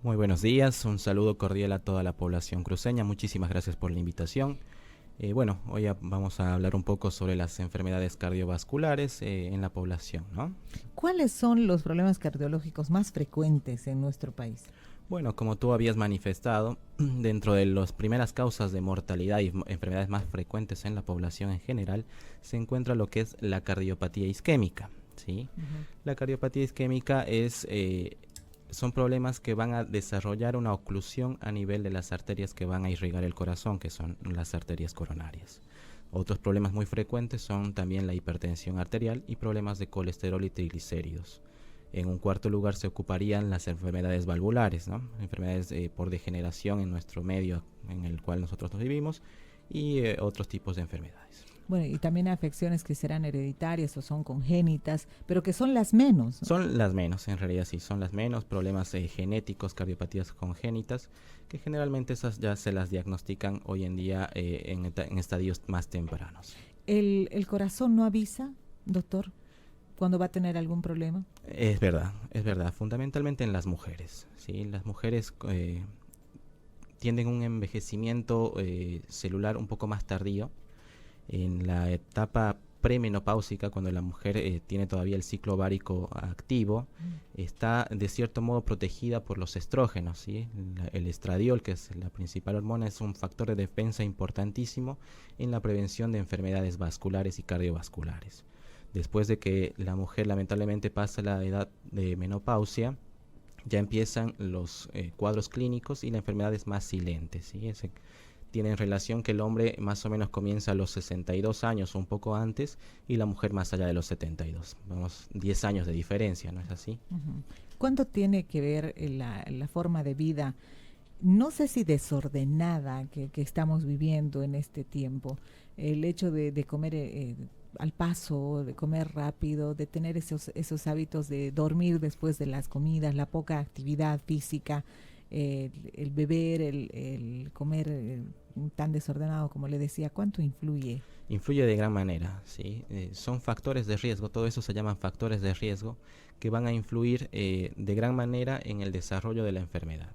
Muy buenos días, un saludo cordial a toda la población cruceña. Muchísimas gracias por la invitación. Hoy vamos a hablar un poco sobre las enfermedades cardiovasculares en la población, ¿no? ¿Cuáles son los problemas cardiológicos más frecuentes en nuestro país? Bueno, como tú habías manifestado, dentro de las primeras causas de mortalidad y enfermedades más frecuentes en la población en general, se encuentra lo que es la cardiopatía isquémica, ¿sí? La cardiopatía isquémica son problemas que van a desarrollar una oclusión a nivel de las arterias que van a irrigar el corazón, que son las arterias coronarias. Otros problemas muy frecuentes son también la hipertensión arterial y problemas de colesterol y triglicéridos. En un cuarto lugar se ocuparían las enfermedades valvulares, ¿no? Enfermedades por degeneración en nuestro medio en el cual nosotros nos vivimos y otros tipos de enfermedades. Bueno, y también afecciones que serán hereditarias o son congénitas, pero que son las menos, ¿no? Son las menos, en realidad sí, son las menos. Problemas genéticos, cardiopatías congénitas, que generalmente esas ya se las diagnostican hoy en día en estadios más tempranos. ¿El corazón no avisa, doctor, cuando va a tener algún problema? Es verdad, fundamentalmente en las mujeres, ¿sí? Las mujeres tienden a un envejecimiento celular un poco más tardío. En la etapa premenopáusica, cuando la mujer tiene todavía el ciclo ovárico activo, está de cierto modo protegida por los estrógenos, ¿sí? El estradiol, que es la principal hormona, es un factor de defensa importantísimo en la prevención de enfermedades vasculares y cardiovasculares. Después de que la mujer lamentablemente pasa la edad de menopausia, ya empiezan los cuadros clínicos y la enfermedad es más silente, ¿sí? Tiene en relación que el hombre más o menos comienza a los 62 años o un poco antes y la mujer más allá de los 72. Vamos, 10 años de diferencia, ¿no es así? ¿Cuánto tiene que ver la forma de vida, no sé si desordenada, que estamos viviendo en este tiempo? El hecho de comer al paso, de comer rápido, de tener esos hábitos de dormir después de las comidas, la poca actividad física, el beber, el comer tan desordenado como le decía, ¿cuánto influye? Influye de gran manera, ¿sí? Son factores de riesgo, todo eso se llaman factores de riesgo que van a influir de gran manera en el desarrollo de la enfermedad.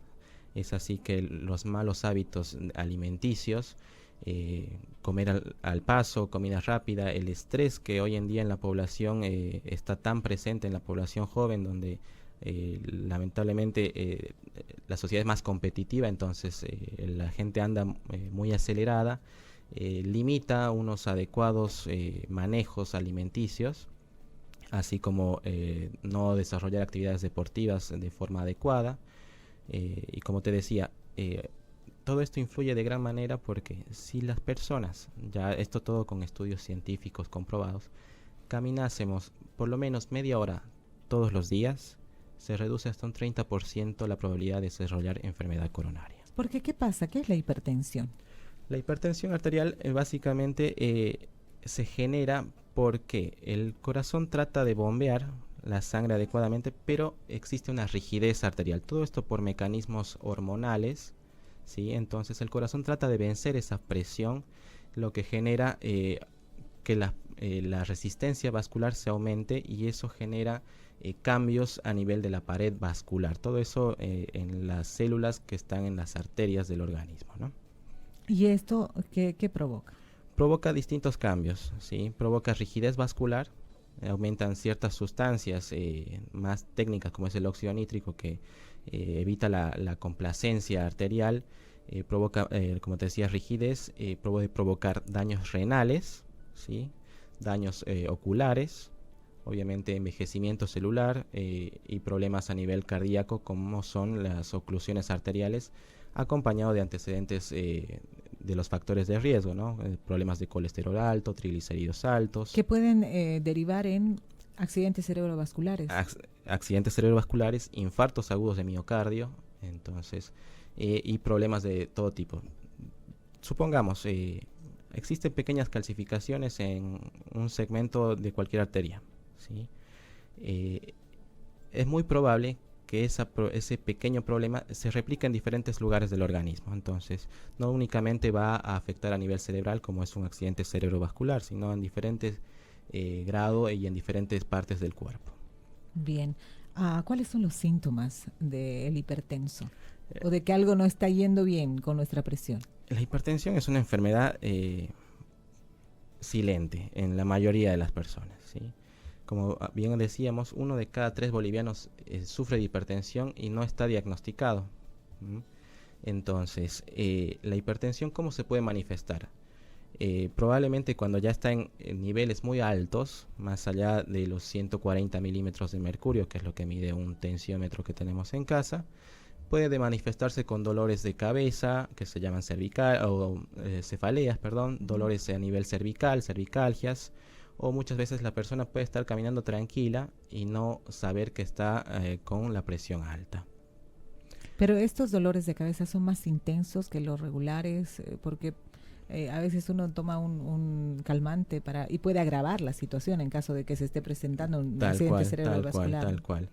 Es así que los malos hábitos alimenticios, comer al paso, comida rápida, el estrés que hoy en día en la población está tan presente en la población joven, donde lamentablemente la sociedad es más competitiva, entonces la gente anda muy acelerada, limita unos adecuados manejos alimenticios, así como no desarrollar actividades deportivas de forma adecuada. Y como te decía, todo esto influye de gran manera porque si las personas, ya esto todo con estudios científicos comprobados, caminásemos por lo menos media hora todos los días, se reduce hasta un 30% la probabilidad de desarrollar enfermedad coronaria. Porque, ¿qué pasa? ¿Qué es la hipertensión? La hipertensión arterial básicamente se genera porque el corazón trata de bombear la sangre adecuadamente, pero existe una rigidez arterial. Todo esto por mecanismos hormonales, ¿sí? Entonces el corazón trata de vencer esa presión, lo que genera que la resistencia vascular se aumente y eso genera cambios a nivel de la pared vascular. Todo eso en las células que están en las arterias del organismo, ¿no? ¿Y esto qué provoca? Provoca distintos cambios, ¿sí? Provoca rigidez vascular, aumentan ciertas sustancias más técnicas como es el óxido nítrico que evita la complacencia arterial, provoca, como te decía, rigidez, puede provocar daños renales, ¿sí? Daños oculares, obviamente envejecimiento celular y problemas a nivel cardíaco como son las oclusiones arteriales acompañado de antecedentes de los factores de riesgo, ¿no? Problemas de colesterol alto, triglicéridos altos. Que pueden derivar en accidentes cerebrovasculares. Accidentes cerebrovasculares, infartos agudos de miocardio, entonces, y problemas de todo tipo. Supongamos, existen pequeñas calcificaciones en un segmento de cualquier arteria, ¿sí? Es muy probable que ese pequeño problema se replica en diferentes lugares del organismo. Entonces, no únicamente va a afectar a nivel cerebral como es un accidente cerebrovascular, sino en diferentes grados y en diferentes partes del cuerpo. Bien. ¿Cuáles son los síntomas del hipertenso? O de que algo no está yendo bien con nuestra presión. La hipertensión es una enfermedad silente en la mayoría de las personas, ¿sí? Como bien decíamos, 1 de cada 3 bolivianos sufre de hipertensión y no está diagnosticado. ¿Mm? Entonces, la hipertensión, ¿cómo se puede manifestar? Probablemente cuando ya está en niveles muy altos, más allá de los 140 milímetros de mercurio, que es lo que mide un tensiómetro que tenemos en casa, puede manifestarse con dolores de cabeza, que se llaman cefaleas, dolores a nivel cervical, cervicalgias, o muchas veces la persona puede estar caminando tranquila y no saber que está con la presión alta. Pero estos dolores de cabeza son más intensos que los regulares, porque a veces uno toma un calmante y puede agravar la situación en caso de que se esté presentando un accidente cerebrovascular. Tal cual.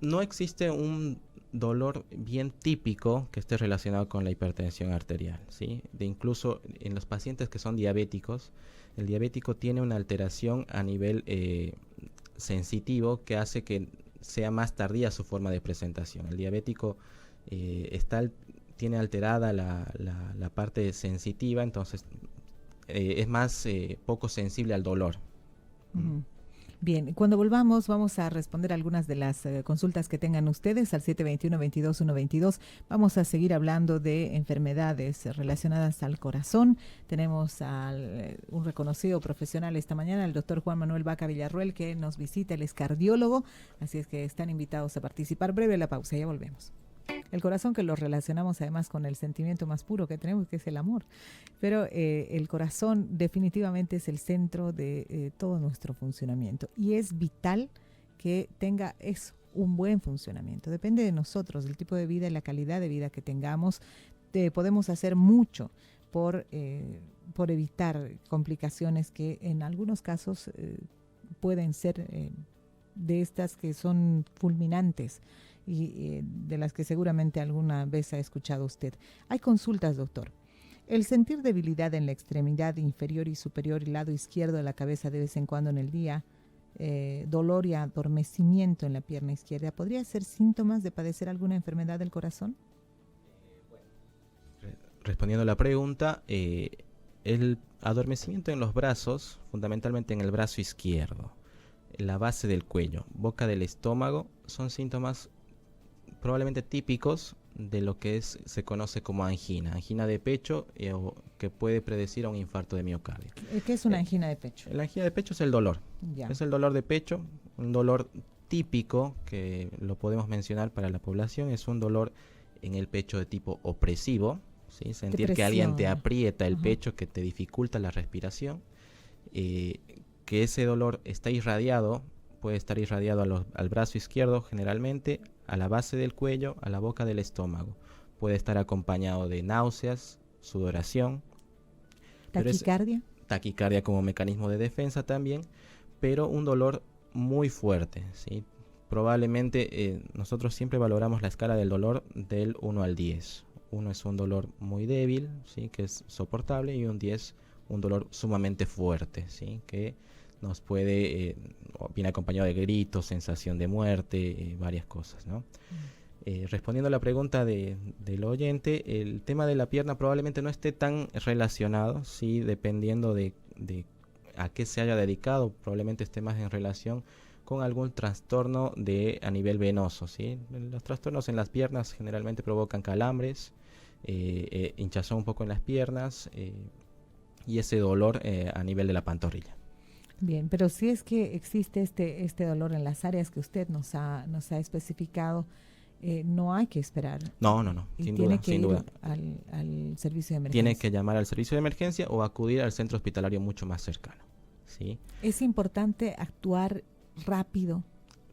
No existe un dolor bien típico que esté relacionado con la hipertensión arterial, ¿sí? Incluso en los pacientes que son diabéticos, el diabético tiene una alteración a nivel sensitivo que hace que sea más tardía su forma de presentación. El diabético tiene alterada la parte sensitiva, entonces es más poco sensible al dolor. Uh-huh. Bien, cuando volvamos vamos a responder algunas de las consultas que tengan ustedes al 721-22-122. Vamos a seguir hablando de enfermedades relacionadas al corazón. Tenemos un reconocido profesional esta mañana, el doctor Juan Manuel Vaca Villarruel, que nos visita, él es cardiólogo, así es que están invitados a participar. Breve la pausa, ya volvemos. El corazón, que lo relacionamos además con el sentimiento más puro que tenemos, que es el amor. Pero el corazón definitivamente es el centro de todo nuestro funcionamiento. Y es vital que tenga eso, un buen funcionamiento. Depende de nosotros, del tipo de vida y la calidad de vida que tengamos. Podemos hacer mucho por evitar complicaciones que en algunos casos pueden ser de estas que son fulminantes, y de las que seguramente alguna vez ha escuchado usted. Hay consultas, doctor. El sentir debilidad en la extremidad inferior y superior y lado izquierdo de la cabeza de vez en cuando en el día, dolor y adormecimiento en la pierna izquierda, ¿podría ser síntomas de padecer alguna enfermedad del corazón? Respondiendo a la pregunta, el adormecimiento en los brazos, fundamentalmente en el brazo izquierdo, la base del cuello, boca del estómago, son síntomas probablemente típicos de lo que se conoce como angina de pecho, que puede predecir a un infarto de miocardio. ¿Qué es una angina de pecho? La angina de pecho es el dolor. Ya. Es el dolor de pecho, un dolor típico que lo podemos mencionar para la población, es un dolor en el pecho de tipo opresivo, ¿sí? Sentir que alguien te aprieta el pecho, que te dificulta la respiración, que ese dolor está irradiado, puede estar irradiado al brazo izquierdo generalmente, a la base del cuello, a la boca del estómago. Puede estar acompañado de náuseas, sudoración. ¿Taquicardia? Taquicardia como mecanismo de defensa también, pero un dolor muy fuerte, ¿sí? Probablemente nosotros siempre valoramos la escala del dolor del 1 al 10. 1 es un dolor muy débil, ¿sí? Que es soportable, y un 10 un dolor sumamente fuerte, ¿sí? Que nos puede, viene acompañado de gritos, sensación de muerte, varias cosas, ¿no? Respondiendo a la pregunta del oyente, el tema de la pierna probablemente no esté tan relacionado, sí, dependiendo de a qué se haya dedicado, probablemente esté más en relación con algún trastorno a nivel venoso, ¿sí? Los trastornos en las piernas generalmente provocan calambres, hinchazón un poco en las piernas, y ese dolor a nivel de la pantorrilla. Bien, pero si es que existe este dolor en las áreas que usted nos ha especificado, no hay que esperar. No, sin duda. Al servicio de emergencia. Tiene que llamar al servicio de emergencia o acudir al centro hospitalario mucho más cercano, ¿sí? Es importante actuar rápido.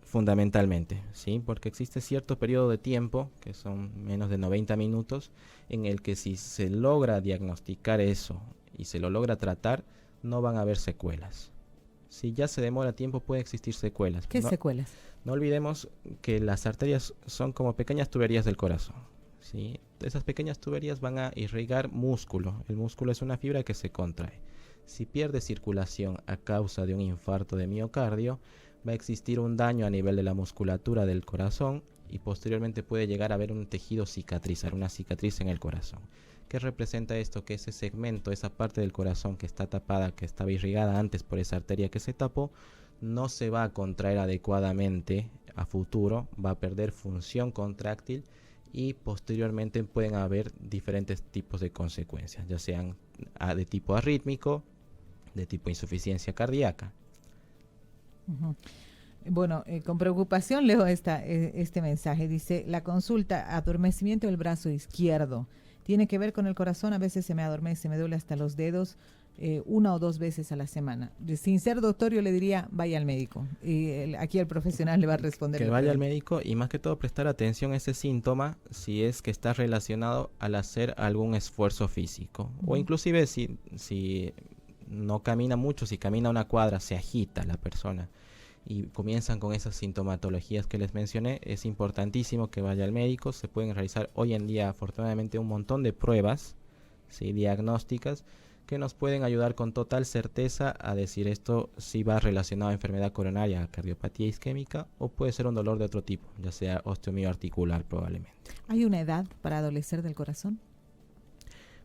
Fundamentalmente, ¿sí? Porque existe cierto periodo de tiempo, que son menos de 90 minutos, en el que si se logra diagnosticar eso y se lo logra tratar, no van a haber secuelas. Si ya se demora tiempo, puede existir secuelas. ¿Qué secuelas? No olvidemos que las arterias son como pequeñas tuberías del corazón, ¿sí? Esas pequeñas tuberías van a irrigar músculo. El músculo es una fibra que se contrae. Si pierde circulación a causa de un infarto de miocardio, va a existir un daño a nivel de la musculatura del corazón y posteriormente puede llegar a haber un tejido cicatrizar, una cicatriz en el corazón. ¿Qué representa esto? Que ese segmento, esa parte del corazón que está tapada, que estaba irrigada antes por esa arteria que se tapó, no se va a contraer adecuadamente a futuro, va a perder función contráctil y posteriormente pueden haber diferentes tipos de consecuencias, ya sean de tipo arrítmico, de tipo insuficiencia cardíaca. Uh-huh. Bueno, con preocupación leo este mensaje. Dice, la consulta, adormecimiento del brazo izquierdo. Tiene que ver con el corazón, a veces se me adormece, me duele hasta los dedos, 1 o 2 veces a la semana. Sin ser doctor, yo le diría, vaya al médico. Y aquí el profesional le va a responder. Que vaya al médico y más que todo prestar atención a ese síntoma si es que está relacionado al hacer algún esfuerzo físico. O inclusive si no camina mucho, si camina una cuadra, se agita la persona y comienzan con esas sintomatologías que les mencioné, es importantísimo que vaya al médico. Se pueden realizar hoy en día afortunadamente un montón de pruebas, ¿sí?, diagnósticas que nos pueden ayudar con total certeza a decir esto si va relacionado a enfermedad coronaria, cardiopatía isquémica o puede ser un dolor de otro tipo, ya sea osteomioarticular probablemente. ¿Hay una edad para adolecer del corazón?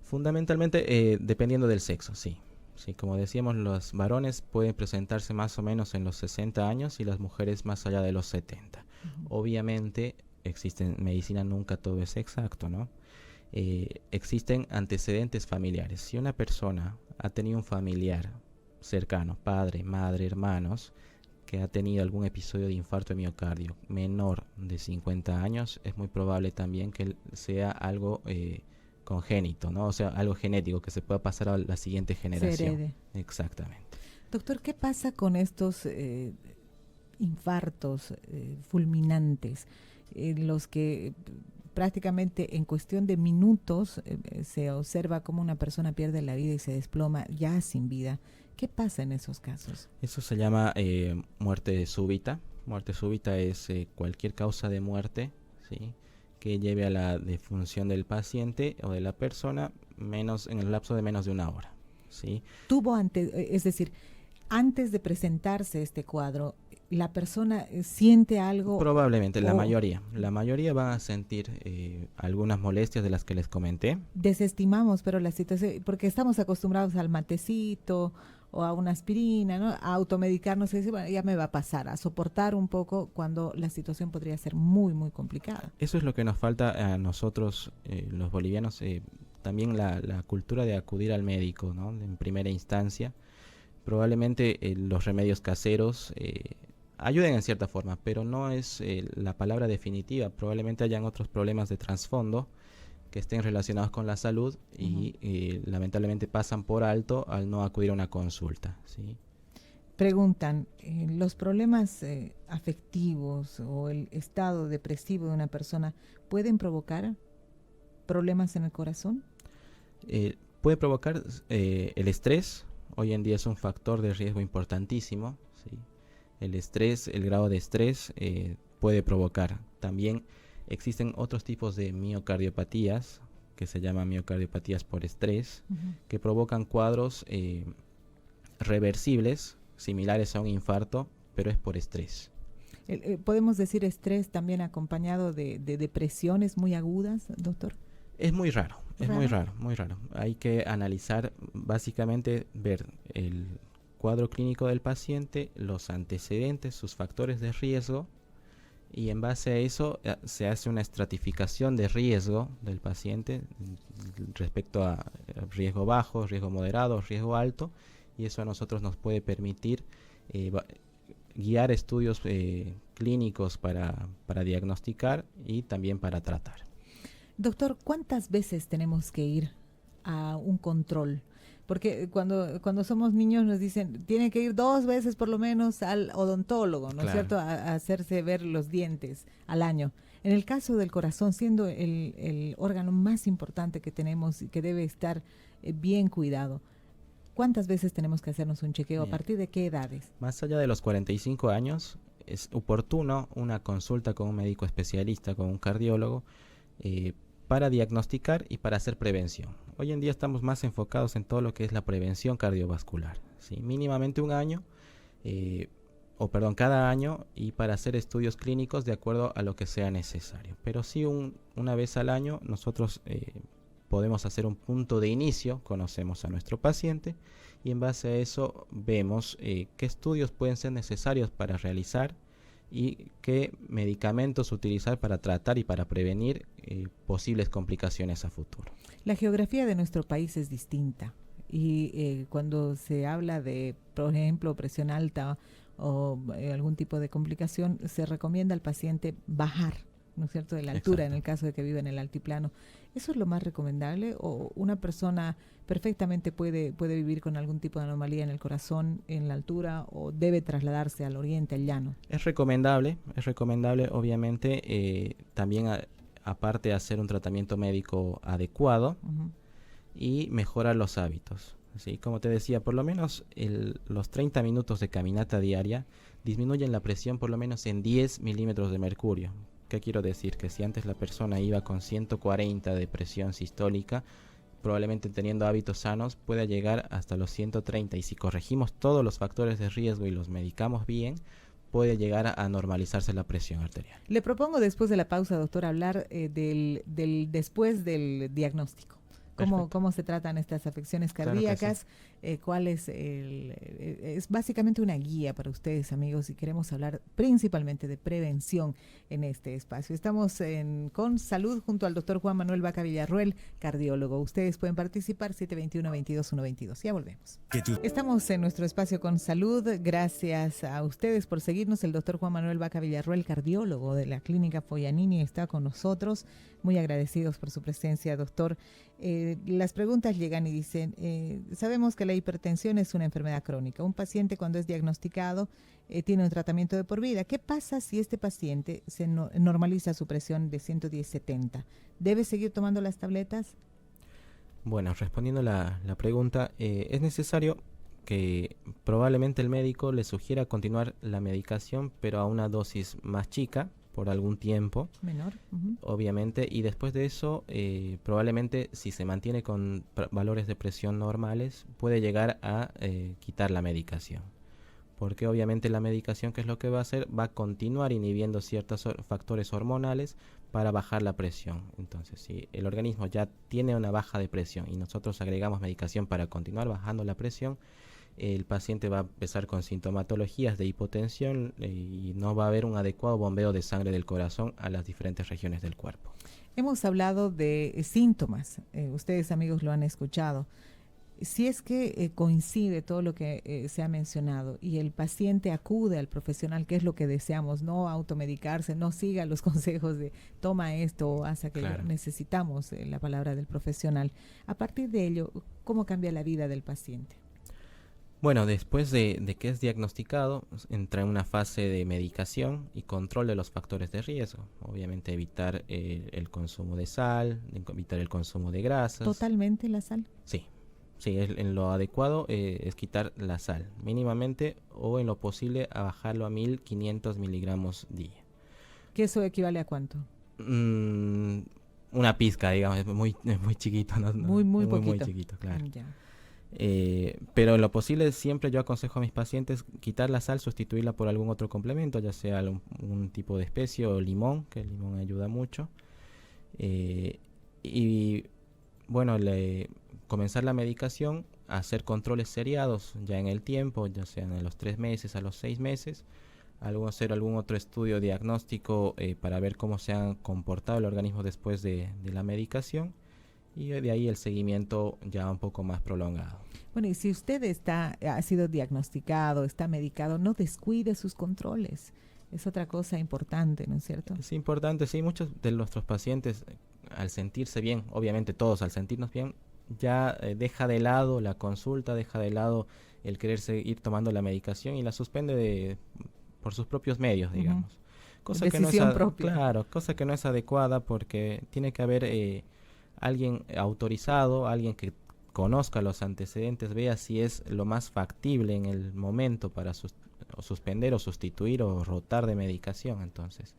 Fundamentalmente dependiendo del sexo, sí. Sí, como decíamos, los varones pueden presentarse más o menos en los 60 años y las mujeres más allá de los 70. Obviamente, existen medicina, nunca todo es exacto, ¿no? Existen antecedentes familiares. Si una persona ha tenido un familiar cercano, padre, madre, hermanos, que ha tenido algún episodio de infarto de miocardio menor de 50 años, es muy probable también que sea algo congénito, ¿no? O sea, algo genético que se pueda pasar a la siguiente generación. Se herede. Exactamente. Doctor, ¿qué pasa con estos infartos fulminantes, los que prácticamente en cuestión de minutos se observa cómo una persona pierde la vida y se desploma ya sin vida? ¿Qué pasa en esos casos? Eso se llama muerte súbita. Muerte súbita es cualquier causa de muerte, ¿sí?, que lleve a la defunción del paciente o de la persona en el lapso de menos de 1 hora, ¿sí? Es decir, antes de presentarse este cuadro, ¿la persona siente algo? Probablemente, la mayoría va a sentir algunas molestias de las que les comenté. Desestimamos, pero la situación, porque estamos acostumbrados al matecito o a una aspirina, ¿no?, a automedicarnos y decir, bueno, ya me va a pasar, a soportar un poco cuando la situación podría ser muy, muy complicada. Eso es lo que nos falta a nosotros, los bolivianos, también la cultura de acudir al médico, ¿no?, en primera instancia. Probablemente los remedios caseros ayuden en cierta forma, pero no es la palabra definitiva. Probablemente hayan otros problemas de trasfondo que estén relacionados con la salud y lamentablemente pasan por alto al no acudir a una consulta, ¿sí? Preguntan, ¿los problemas afectivos o el estado depresivo de una persona pueden provocar problemas en el corazón? Puede provocar el estrés. Hoy en día es un factor de riesgo importantísimo, ¿sí? El estrés, el grado de estrés puede provocar. También existen otros tipos de miocardiopatías que se llaman miocardiopatías por estrés, que provocan cuadros reversibles, similares a un infarto, pero es por estrés. ¿Podemos decir estrés también acompañado de depresiones muy agudas, doctor? Es muy raro, muy raro. Hay que analizar, básicamente, ver el cuadro clínico del paciente, los antecedentes, sus factores de riesgo, y en base a eso se hace una estratificación de riesgo del paciente respecto a riesgo bajo, riesgo moderado, riesgo alto, y eso a nosotros nos puede permitir guiar estudios clínicos para diagnosticar y también para tratar. Doctor, ¿cuántas veces tenemos que ir a un control? Porque cuando somos niños nos dicen, tiene que ir 2 veces por lo menos al odontólogo, ¿no es cierto?, a hacerse ver los dientes al año. En el caso del corazón, siendo el órgano más importante que tenemos y que debe estar bien cuidado, ¿cuántas veces tenemos que hacernos un chequeo? Bien. ¿A partir de qué edades? Más allá de los 45 años, es oportuno una consulta con un médico especialista, con un cardiólogo, para diagnosticar y para hacer prevención. Hoy en día estamos más enfocados en todo lo que es la prevención cardiovascular, ¿sí? Mínimamente 1 año cada año, y para hacer estudios clínicos de acuerdo a lo que sea necesario. Pero sí, una vez al año nosotros podemos hacer un punto de inicio, conocemos a nuestro paciente y en base a eso vemos qué estudios pueden ser necesarios para realizar y qué medicamentos utilizar para tratar y para prevenir posibles complicaciones a futuro. La geografía de nuestro país es distinta y cuando se habla de, por ejemplo, presión alta o algún tipo de complicación, se recomienda al paciente bajar, ¿no es cierto?, de la altura. Exacto. En el caso de que viva en el altiplano. ¿Eso es lo más recomendable o una persona perfectamente puede vivir con algún tipo de anomalía en el corazón en la altura o debe trasladarse al oriente, al llano? Es recomendable obviamente, también aparte de hacer un tratamiento médico adecuado y mejorar los hábitos. ¿Sí? Como te decía, por lo menos los 30 minutos de caminata diaria disminuyen la presión por lo menos en 10 milímetros de mercurio. ¿Qué quiero decir? Que si antes la persona iba con 140 de presión sistólica, probablemente teniendo hábitos sanos pueda llegar hasta los 130, y si corregimos todos los factores de riesgo y los medicamos bien, puede llegar a normalizarse la presión arterial. Le propongo después de la pausa, doctor, hablar del después del diagnóstico. ¿Cómo se tratan estas afecciones cardíacas? Claro, ¿cuál es es básicamente una guía para ustedes, amigos, y queremos hablar principalmente de prevención en este espacio. Estamos con Salud junto al doctor Juan Manuel Vaca Villarroel, cardiólogo. Ustedes pueden participar 721-22-122. Ya volvemos. Estamos en nuestro espacio con Salud. Gracias a ustedes por seguirnos. El doctor Juan Manuel Vaca Villarroel, cardiólogo de la Clínica Foyanini, está con nosotros. Muy agradecidos por su presencia, doctor. Las preguntas llegan y dicen, sabemos que la hipertensión es una enfermedad crónica. Un paciente cuando es diagnosticado tiene un tratamiento de por vida. ¿Qué pasa si este paciente se normaliza su presión de 110/70? ¿Debe seguir tomando las tabletas? Bueno, respondiendo la pregunta, es necesario que probablemente el médico le sugiera continuar la medicación, pero a una dosis más chica, por algún tiempo, menor, obviamente, y después de eso probablemente si se mantiene con valores de presión normales puede llegar a quitar la medicación, porque obviamente la medicación, ¿qué es lo que va a hacer? Va a continuar inhibiendo ciertos factores hormonales para bajar la presión. Entonces, si el organismo ya tiene una baja de presión y nosotros agregamos medicación para continuar bajando la presión, el paciente va a empezar con sintomatologías de hipotensión y no va a haber un adecuado bombeo de sangre del corazón a las diferentes regiones del cuerpo. Hemos hablado de síntomas, ustedes, amigos, lo han escuchado. Si es que coincide todo lo que se ha mencionado y el paciente acude al profesional, que es lo que deseamos, no automedicarse, no siga los consejos de toma esto o haz aquello. Claro. Necesitamos la palabra del profesional. A partir de ello, ¿cómo cambia la vida del paciente? Bueno, después de que es diagnosticado, entra en una fase de medicación y control de los factores de riesgo. Obviamente evitar el consumo de sal, evitar el consumo de grasas. ¿Totalmente la sal? Sí, en lo adecuado es quitar la sal, mínimamente, o en lo posible a bajarlo a 1500 miligramos día. ¿Que eso equivale a cuánto? Una pizca, digamos, es muy chiquito. ¿No? Muy poquito. Muy chiquito, claro. Ya. Pero en lo posible siempre yo aconsejo a mis pacientes quitar la sal, sustituirla por algún otro complemento, ya sea un tipo de especie o limón, que el limón ayuda mucho, y bueno, comenzar la medicación, hacer controles seriados ya en el tiempo, ya sean a los 3 meses, a los 6 meses, hacer algún otro estudio diagnóstico para ver cómo se ha comportado el organismo después de la medicación, y de ahí el seguimiento ya un poco más prolongado. Bueno, y si usted ha sido diagnosticado, está medicado, no descuide sus controles. Es otra cosa importante, ¿no es cierto? Es importante, sí. Muchos de nuestros pacientes, al sentirse bien, obviamente todos al sentirnos bien, ya deja de lado la consulta, deja de lado el querer seguir tomando la medicación y la suspende por sus propios medios, digamos. Cosa Decisión propia. Claro, cosa que no es adecuada, porque tiene que haber alguien autorizado, alguien que conozca los antecedentes, vea si es lo más factible en el momento para suspender o sustituir o rotar de medicación. Entonces,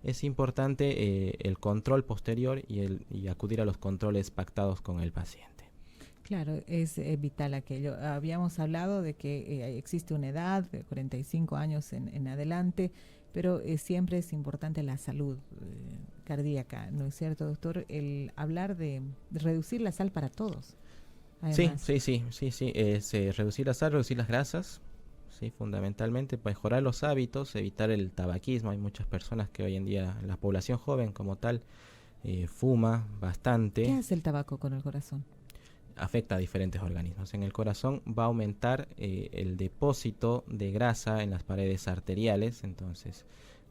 es importante el control posterior y acudir a los controles pactados con el paciente. Claro, es vital aquello. Habíamos hablado de que existe una edad, de 45 años en adelante, pero siempre es importante la salud cardíaca, ¿no es cierto, doctor? El hablar de reducir la sal para todos. Además. Sí. Es reducir la sal, reducir las grasas, sí, fundamentalmente mejorar los hábitos, evitar el tabaquismo. Hay muchas personas que hoy en día, la población joven como tal, fuma bastante. ¿Qué hace el tabaco con el corazón? Afecta a diferentes organismos. En el corazón va a aumentar el depósito de grasa en las paredes arteriales, entonces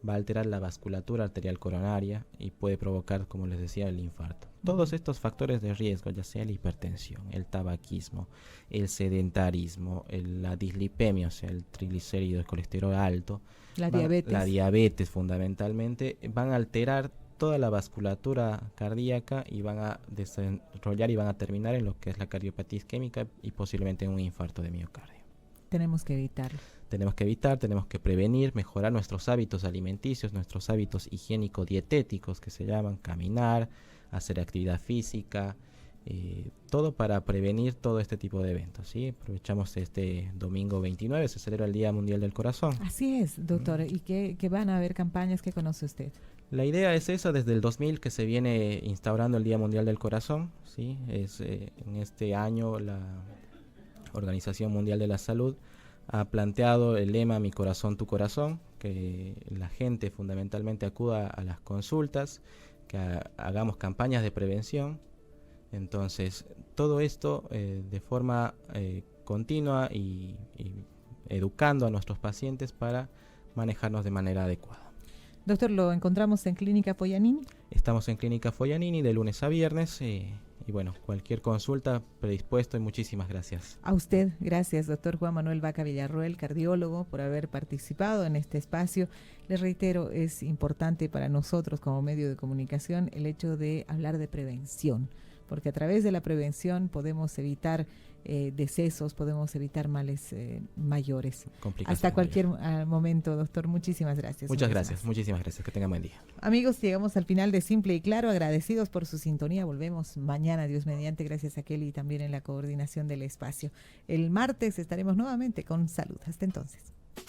va a alterar la vasculatura arterial coronaria y puede provocar, como les decía, el infarto. Todos estos factores de riesgo, ya sea la hipertensión, el tabaquismo, el sedentarismo, la dislipemia, o sea, el triglicérido, el colesterol alto, la diabetes fundamentalmente, van a alterar toda la vasculatura cardíaca y van a desarrollar y van a terminar en lo que es la cardiopatía isquémica y posiblemente en un infarto de miocardio. Tenemos que evitarlo. Tenemos que prevenir, mejorar nuestros hábitos alimenticios, nuestros hábitos higiénico-dietéticos que se llaman caminar, hacer actividad física, todo para prevenir todo este tipo de eventos, ¿sí? Aprovechamos este domingo 29, se celebra el Día Mundial del Corazón. Así es, doctor. ¿Y qué van a haber campañas que conoce usted? La idea es esa, desde el 2000 que se viene instaurando el Día Mundial del Corazón, ¿sí? En este año la Organización Mundial de la Salud ha planteado el lema Mi corazón, tu corazón, que la gente fundamentalmente acuda a las consultas, que hagamos campañas de prevención. Entonces, todo esto de forma continua y educando a nuestros pacientes para manejarnos de manera adecuada. Doctor, ¿lo encontramos en Clínica Foglianini? Estamos en Clínica Foglianini de lunes a viernes y bueno, cualquier consulta predispuesto y muchísimas gracias. A usted, gracias, doctor Juan Manuel Vaca Villarroel, cardiólogo, por haber participado en este espacio. Les reitero, es importante para nosotros como medio de comunicación el hecho de hablar de prevención, porque a través de la prevención podemos evitar decesos, podemos evitar males mayores. Hasta cualquier momento, doctor. Muchísimas gracias. Muchas gracias, muchísimas gracias. Que tengan buen día. Amigos, llegamos al final de Simple y Claro. Agradecidos por su sintonía. Volvemos mañana, Dios mediante. Gracias a Kelly también en la coordinación del espacio. El martes estaremos nuevamente con salud. Hasta entonces.